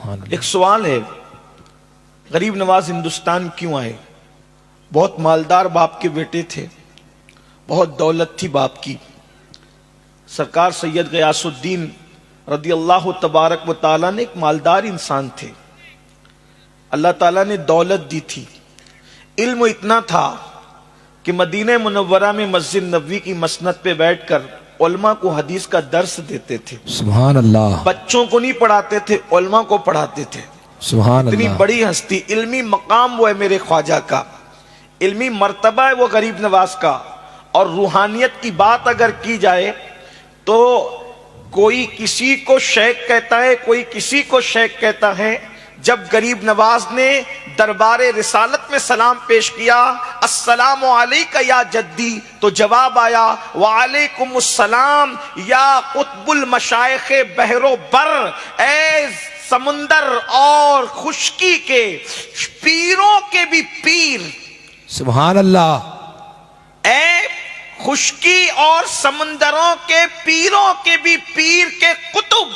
ایک سوال ہے، غریب نواز ہندوستان کیوں آئے؟ بہت مالدار باپ کے بیٹے تھے، بہت دولت تھی باپ کی۔ سرکار سید غیاث الدین رضی اللہ تبارک و تعالیٰ نے ایک مالدار انسان تھے، اللہ تعالیٰ نے دولت دی تھی، علم اتنا تھا کہ مدینہ منورہ میں مسجد نبوی کی مسند پہ بیٹھ کر علماء کو حدیث کا درس دیتے تھے۔ سبحان اللہ۔ بچوں کو نہیں پڑھاتے تھے، علماء کو پڑھاتے تھے۔ سبحان اتنی اللہ۔ بڑی ہستی، علمی مقام وہ ہے میرے خواجہ کا، علمی مرتبہ ہے وہ غریب نواز کا۔ اور روحانیت کی بات اگر کی جائے تو کوئی کسی کو شیخ کہتا ہے، کوئی کسی کو شیخ کہتا ہے۔ جب غریب نواز نے دربار رسالت میں سلام پیش کیا، السلام علیکہ یا جدی، تو جواب آیا وعلیکم السلام یا قطب المشائخ بحر و بر، اے سمندر اور خشکی کے پیروں کے بھی پیر۔ سبحان اللہ۔ اے خشکی اور سمندروں کے پیروں کے بھی پیر کے قطب،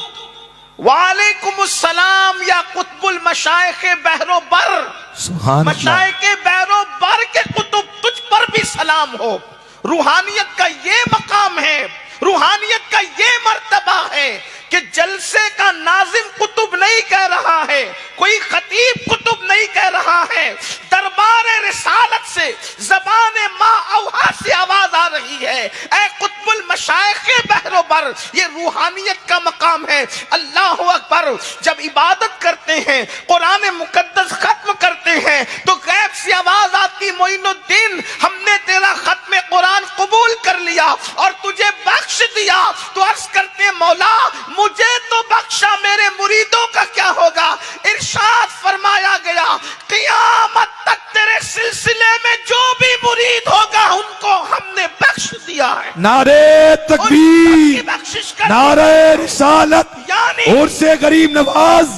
وعلیکم السلام یا قطب المشائخ بحر و بر، سبحان اللہ۔ مشائخ بحر و بر کے قطب، تجھ پر بھی سلام ہو۔ روحانیت کا یہ مقام ہے، روحانیت کا یہ مرتبہ ہے کہ جلسے کا ناظم قطب نہیں کہہ رہا ہے، کوئی خطیب قطب نہیں کہہ رہا ہے، دربار رسالت سے زبان ما اوحا سے آواز آ رہی ہے، اے قطب المشائخ بحر و بر۔ یہ روحانیت کا مقام ہے۔ اللہ اکبر۔ جب عبادت کرتے ہیں، قرآن مقدس ختم کرتے ہیں تو غیب سے آواز آتی، معین الدین ہم نے تیرا ختم قرآن قبول کر لیا اور تجھے بخش دیا۔ تو عرض کرتے ہیں مولا مجھے تو بخشا، میرے مریدوں کا کیا ہوگا؟ ارشاد فرمایا گیا قیامت تک تیرے سلسلے میں جو بھی مرید ہوگا ان کو ہم نے بخش دیا ہے۔ نعرہ تکبیر، بخشش کر نعرہ رسالت، یعنی اور سے غریب نواز۔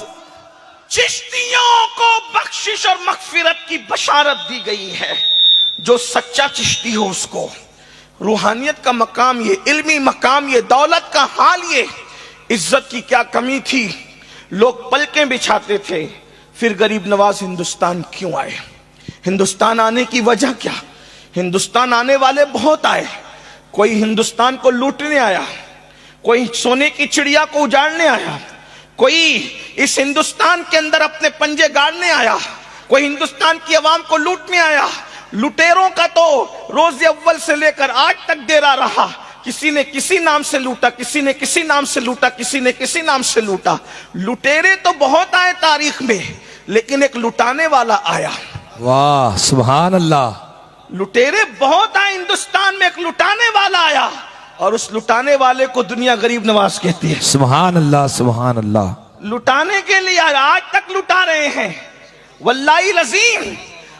چشتیوں کو بخشش اور مغفرت کی بشارت دی گئی ہے، جو سچا چشتی ہو اس کو۔ روحانیت کا مقام یہ، علمی مقام یہ، دولت کا حال یہ۔ عزت کی کیا کمی تھی، لوگ پلکیں بچھاتے تھے۔ پھر غریب نواز ہندوستان کیوں آئے؟ ہندوستان آنے کی وجہ کیا؟ ہندوستان آنے والے بہت آئے، کوئی ہندوستان کو لوٹنے آیا، کوئی سونے کی چڑیا کو اجاڑنے آیا، کوئی اس ہندوستان کے اندر اپنے پنجے گاڑنے آیا، کوئی ہندوستان کی عوام کو لوٹنے آیا۔ لٹیروں کا تو روز اول سے لے کر آج تک ڈیرا رہا، کسی نے کسی نام سے لوٹا، کسی نے کسی نام سے لوٹا، کسی نے کسی نام سے لوٹا۔ لٹیرے تو بہت آئے تاریخ میں، لیکن ایک لٹانے والا آیا۔ واہ سبحان اللہ۔ لٹیرے بہت آئے ہندوستان میں، ایک لٹانے والا آیا، اور اس لٹانے والے کو دنیا غریب نواز کہتی ہے۔ سبحان اللہ سبحان اللہ۔ لٹانے کے لیے آج تک لٹا رہے ہیں، واللہ العظیم۔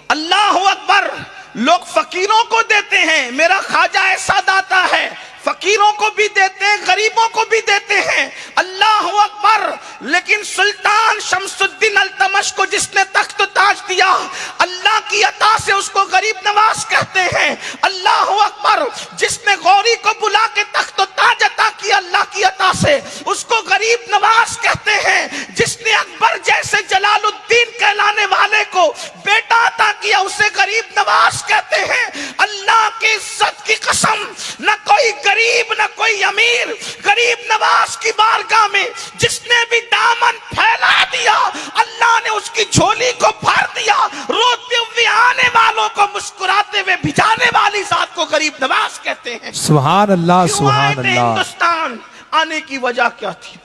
اللہ اکبر۔ لوگ فقیروں کو دیتے ہیں، میرا خواجہ ایسا داتا ہے، فقیروں کو بھی دیتے ہیں، غریبوں کو بھی دیتے ہیں۔ اللہ اکبر۔ لیکن سلطان شمس الدین التمش کو جس نے تخت و تاج دیا، اللہ کی عطا سے اس کو غریب نواز کہتے ہیں۔ اللہ اکبر۔ جس نے غوری کو بلا کے تخت و تاج عطا کیا اللہ کی عطا سے، اس کو غریب نواز کہتے ہیں۔ جس نے اکبر جیسے جلال الدین کہلانے والے کو بیٹا عطا کیا، اسے غریب نواز کہتے ہیں۔ اللہ کی عزت کی قسم، نہ کوئی غریب نہ کوئی امیر، غریب نواز کی بارگاہ میں جس نے بھی دامن پھیلا دیا، اللہ نے اس کی جھولی کو بھر دیا۔ روتے ہوئے آنے والوں کو مسکراتے ہوئے بھجانے والی ذات کو غریب نواز کہتے ہیں۔ سبحان اللہ کیوں آئے سبحان تھے اللہ۔ ہندوستان آنے کی وجہ کیا تھی؟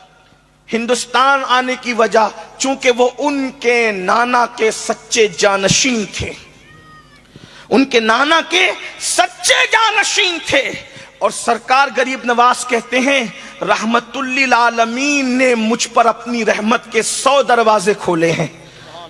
ہندوستان آنے کی وجہ چونکہ وہ ان کے نانا کے سچے جانشین تھے، ان کے نانا کے سچے جانشین تھے۔ اور سرکار غریب نواز کہتے ہیں رحمت للعالمین نے مجھ پر اپنی رحمت کے 100 دروازے کھولے ہیں۔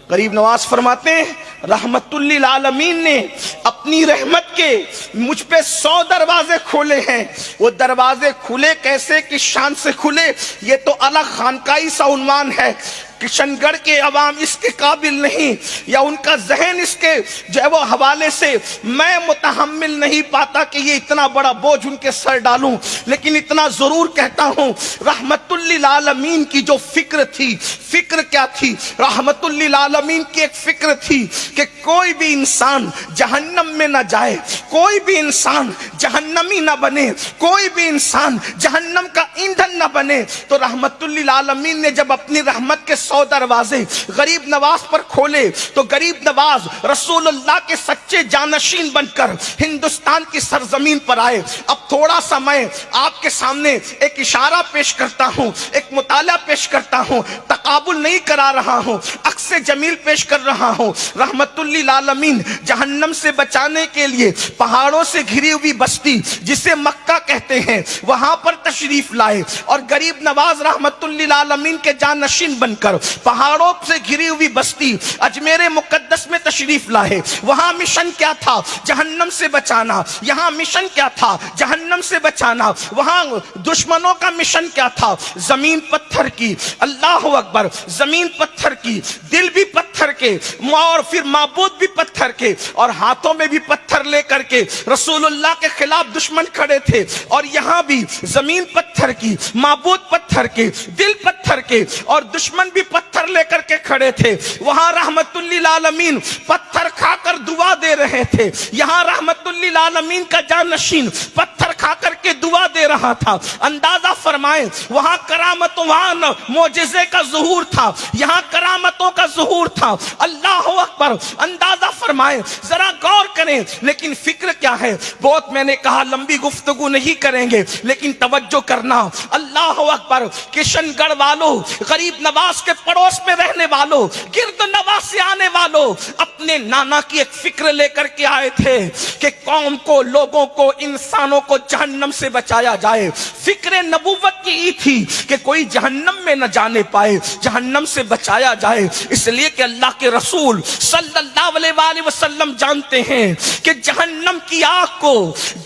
غریب نواز فرماتے ہیں رحمت للعالمین نے اپنی رحمت کے مجھ پہ 100 دروازے کھولے ہیں۔ وہ دروازے کھلے کیسے، کس شان سے کھلے، یہ تو الگ خانقاہی سا عنوان ہے۔ کشن گڑھ کے عوام اس کے قابل نہیں، یا ان کا ذہن اس کے جو ہے وہ حوالے سے میں متحمل نہیں پاتا کہ یہ اتنا بڑا بوجھ ان کے سر ڈالوں، لیکن اتنا ضرور کہتا ہوں رحمت للعالمین کی جو فکر تھی، فکر کیا تھی؟ رحمت للعالمین کی ایک فکر تھی کہ کوئی بھی انسان جہنم میں نہ جائے، کوئی بھی انسان جہنمی نہ بنے، کوئی بھی انسان جہنم کا ایندھن نہ بنے۔ تو رحمت للعالمین نے جب اپنی رحمت کے 100 دروازے غریب نواز پر کھولے تو غریب نواز رسول اللہ کے سچے جانشین بن کر ہندوستان کی سرزمین پر آئے۔ اب تھوڑا سا میں آپ کے سامنے ایک اشارہ پیش کرتا ہوں، ایک مطالعہ پیش کرتا ہوں، تقابل نہیں کرا رہا ہوں، عکس جمیل پیش کر رہا ہوں۔ رحمت للعالمین جہنم سے بچانے کے لیے پہاڑوں سے گھری ہوئی بستی جسے مکہ کہتے ہیں وہاں پر تشریف لائے، اور غریب نواز رحمت للعالمین کے جانشین بن کر پہاڑوں سے گھری ہوئی بستی اجمیر مقدس میں تشریف لائے۔ وہاں مشن کیا تھا؟ جہنم سے بچانا۔ یہاں مشن کیا تھا؟ جہنم سے بچانا۔ وہاں دشمنوں کا مشن کیا تھا؟ زمین پتھر کی، اللہ اکبر، زمین پتھر کی، دل بھی پتھر کے، اور پھر معبود بھی پتھر کے، اور ہاتھوں میں بھی پتھر لے کر کے رسول اللہ کے خلاف دشمن کھڑے تھے۔ اور یہاں بھی زمین پتھر کی، معبود پتھر کے، دل پتھر کے، اور دشمن بھی پتھر لے کر کے کھڑے تھے۔ وہاں رحمت للعالمین پتھر کھا کر دعا دے رہے تھے، یہاں رحمت للعالمین کا جانشین پتھر کھا کر کے دعا دے رہا تھا۔ اندازہ فرمائیں وہاں کرامتوں، وہاں معجزے کا ظہور تھا، یہاں کرامتوں کا ظہور تھا۔ اللہ اکبر، اندازہ فرمائیں، ذرا غور کریں۔ لیکن فکر کیا ہے؟ بہت میں نے کہا لمبی گفتگو نہیں کریں گے، لیکن توجہ کرنا۔ اللہ اکبر، کشن گڑھ والوں، غریب نواز کے پڑوس میں رہنے والوں، گرد نواز سے آنے والوں، اپنے نانا کی ایک فکر لے کر کے آئے تھے کہ قوم کو، لوگوں کو، انسانوں کو جہنم سے بچایا جائے۔ فکر نبوت کی یہ تھی کہ کوئی جہنم میں نہ جانے پائے، جہنم سے بچایا جائے۔ اس لیے کہ اللہ کے رسول صلی اللہ علیہ وآلہ وسلم جانتے ہیں کہ جہنم کی آگ کو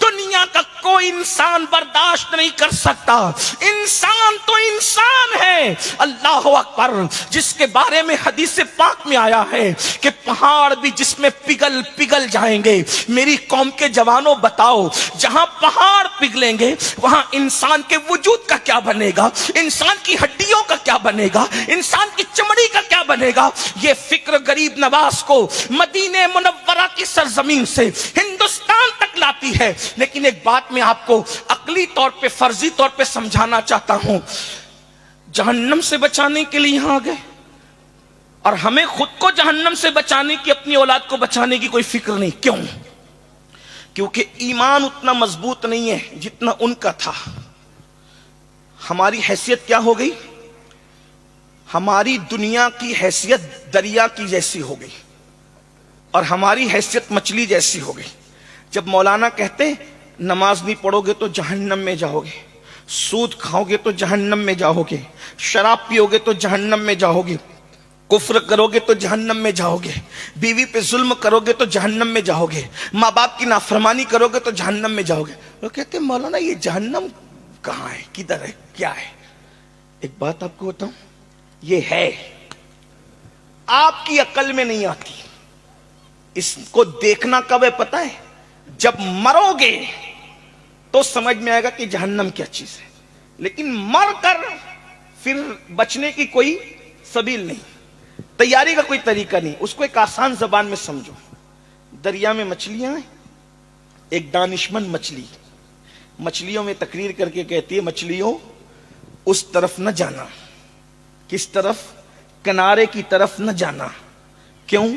دنیا کا کوئی انسان برداشت نہیں کر سکتا۔ انسان تو انسان ہے، اللہ اکبر، جس کے بارے میں حدیث پاک میں آیا ہے کہ پہاڑ بھی جس میں پگھل پگھل جائیں گے۔ میری قوم کے جوانوں بتاؤ، جہاں پہاڑ پگھلیں گے وہاں انسان کے وجود کا کیا بنے گا؟ انسان کی ہڈیوں کا کیا بنے گا؟ انسان کی چمڑی کا کیا بنے گا؟ یہ فکر غریب نواز کو مدینہ منورہ کی سرزمین سے ہندوستان تک لاتی ہے۔ لیکن ایک بات میں آپ کو عقلی طور پہ، فرضی طور پہ سمجھانا چاہتا ہوں، جہنم سے بچانے کے لیے یہاں آ گئے، اور ہمیں خود کو جہنم سے بچانے کی، اپنی اولاد کو بچانے کی کوئی فکر نہیں۔ کیوں؟ کیونکہ ایمان اتنا مضبوط نہیں ہے جتنا ان کا تھا۔ ہماری حیثیت کیا ہو گئی؟ ہماری دنیا کی حیثیت دریا کی جیسی ہو گئی، اور ہماری حیثیت مچھلی جیسی ہو گئی۔ جب مولانا کہتے نماز نہیں پڑھو گے تو جہنم میں جاؤ گے، سود کھاؤ گے تو جہنم میں جاؤ گے، شراب پیو گے تو جہنم میں جاؤ گے، کفر کرو گے تو جہنم میں جاؤ گے، بیوی پہ ظلم کرو گے تو جہنم میں جاؤ گے، ماں باپ کی نافرمانی کرو گے تو جہنم میں جاؤ گے۔ وہ کہتے ہیں مولانا یہ جہنم کہاں ہے، کدھر ہے، کیا ہے؟ ایک بات آپ کو بتاؤں، یہ ہے، آپ کی عقل میں نہیں آتی۔ اس کو دیکھنا کب ہے پتہ ہے؟ جب مرو گے تو سمجھ میں آئے گا کہ جہنم کیا چیز ہے، لیکن مر کر پھر بچنے کی کوئی سبیل نہیں، تیاری کا کوئی طریقہ نہیں۔ اس کو ایک آسان زبان میں سمجھو، دریا میں مچھلیاں ہیں، ایک دانشمند مچھلیوں میں تقریر کر کے کہتی ہے مچھلیوں اس طرف نہ جانا۔ کس طرف؟ کنارے کی طرف نہ جانا۔ کیوں؟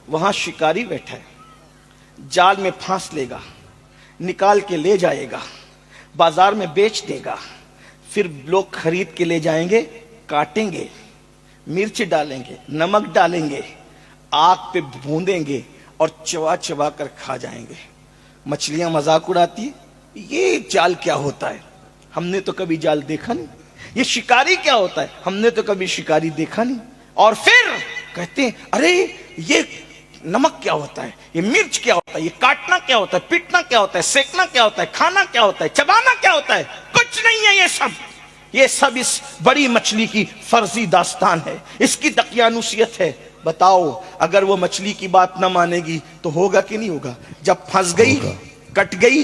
وہاں شکاری بیٹھا ہے، جال میں پھانس لے گا، نکال کے لے جائے گا، بازار میں بیچ دے گا، پھر لوگ خرید کے لے جائیں گے، کاٹیں گے، مرچ ڈالیں گے، نمک ڈالیں گے، آگ پہ بھوندیں گے اور چبا چبا کر کھا جائیں گے۔ مچھلیاں مذاق اڑاتی، یہ جال کیا ہوتا ہے، ہم نے تو کبھی جال دیکھا نہیں، یہ شکاری کیا ہوتا ہے، ہم نے تو کبھی شکاری دیکھا نہیں۔ اور پھر کہتے ہیں ارے یہ نمک کیا ہوتا ہے، یہ مرچ کیا ہوتا ہے، یہ کاٹنا کیا ہوتا ہے، پیٹنا کیا ہوتا ہے، سیکنا کیا ہوتا ہے، کھانا کیا ہوتا ہے، چبانا کیا ہوتا ہے، کچھ نہیں ہے یہ سب۔ یہ سب اس بڑی مچھلی کی فرضی داستان ہے، اس کی دقیانوسیت ہے۔ بتاؤ اگر وہ مچھلی کی بات نہ مانے گی تو ہوگا کہ نہیں ہوگا؟ جب پھنس گئی، کٹ گئی،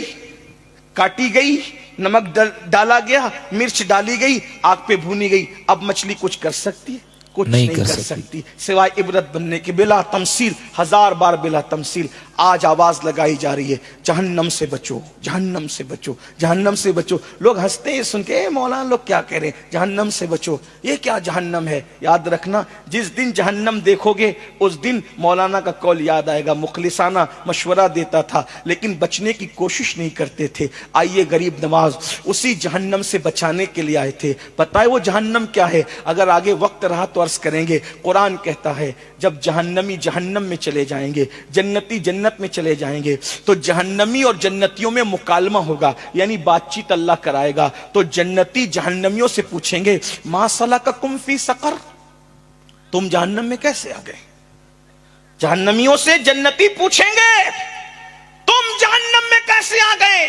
کاٹی گئی، نمک ڈالا گیا، مرچ ڈالی گئی، آگ پہ بھونی گئی، اب مچھلی کچھ کر سکتی ہے؟ کچھ نہیں کر سکتی سوائے عبرت بننے کے، بلا تمثیل، ہزار بار بلا تمثیل۔ آج آواز لگائی جا رہی ہے جہنم سے بچو، جہنم سے بچو، جہنم سے بچو۔ لوگ ہنستے ہیں سن کے، مولانا لوگ کیا کہہ رہے ہیں، جہنم سے بچو، یہ کیا جہنم ہے؟ یاد رکھنا جس دن جہنم دیکھو گے اس دن مولانا کا قول یاد آئے گا، مخلصانہ مشورہ دیتا تھا لیکن بچنے کی کوشش نہیں کرتے تھے۔ آئیے غریب نواز اسی جہنم سے بچانے کے لیے آئے تھے۔ پتہ ہے وہ جہنم کیا ہے؟ اگر آگے وقت رہا تو عرض کریں گے۔ قرآن کہتا ہے جب جہنمی جہنم میں چلے جائیں گے، جنتی جنت میں چلے جائیں گے، تو جہنمی اور جنتیوں میں مکالمہ ہوگا، یعنی بات چیت اللہ کرائے گا۔ تو جنتی جہنمیوں سے پوچھیں گے ما سلککم فی سقر، تم جہنم میں کیسے آ گئے؟ جہنمیوں سے جنتی پوچھیں گے تم جہنم میں کیسے آ گئے؟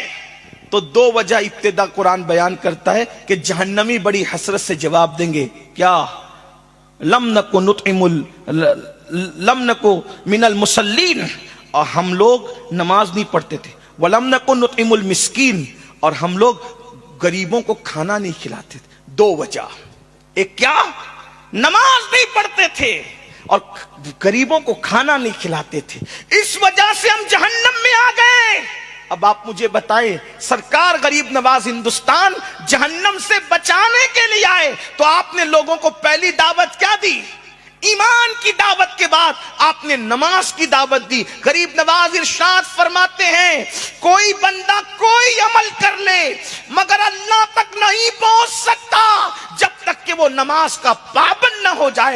تو دو وجہ ابتدا قرآن بیان کرتا ہے کہ جہنمی بڑی حسرت سے جواب دیں گے، کیا؟ لم نکو من المصلین، اور ہم لوگ نماز نہیں پڑھتے تھے، ولم نکو نطعم المسکین، اور ہم لوگ غریبوں کو کھانا نہیں کھلاتے تھے۔ دو وجہ، ایک کیا؟ نماز نہیں پڑھتے تھے اور غریبوں کو کھانا نہیں کھلاتے تھے، اس وجہ سے ہم جہنم میں آ گئے۔ اب آپ مجھے بتائیں سرکار غریب نواز ہندوستان جہنم سے بچانے کے لیے آئے تو آپ نے لوگوں کو پہلی دعوت کیا دی؟ ایمان کی دعوت کے بعد آپ نے نماز کی دعوت دی۔ غریب نواز ارشاد فرماتے ہیں کوئی بندہ کوئی عمل کر لے مگر اللہ تک نہیں پہنچ سکتا جب تک کہ وہ نماز کا پابند نہ ہو جائے۔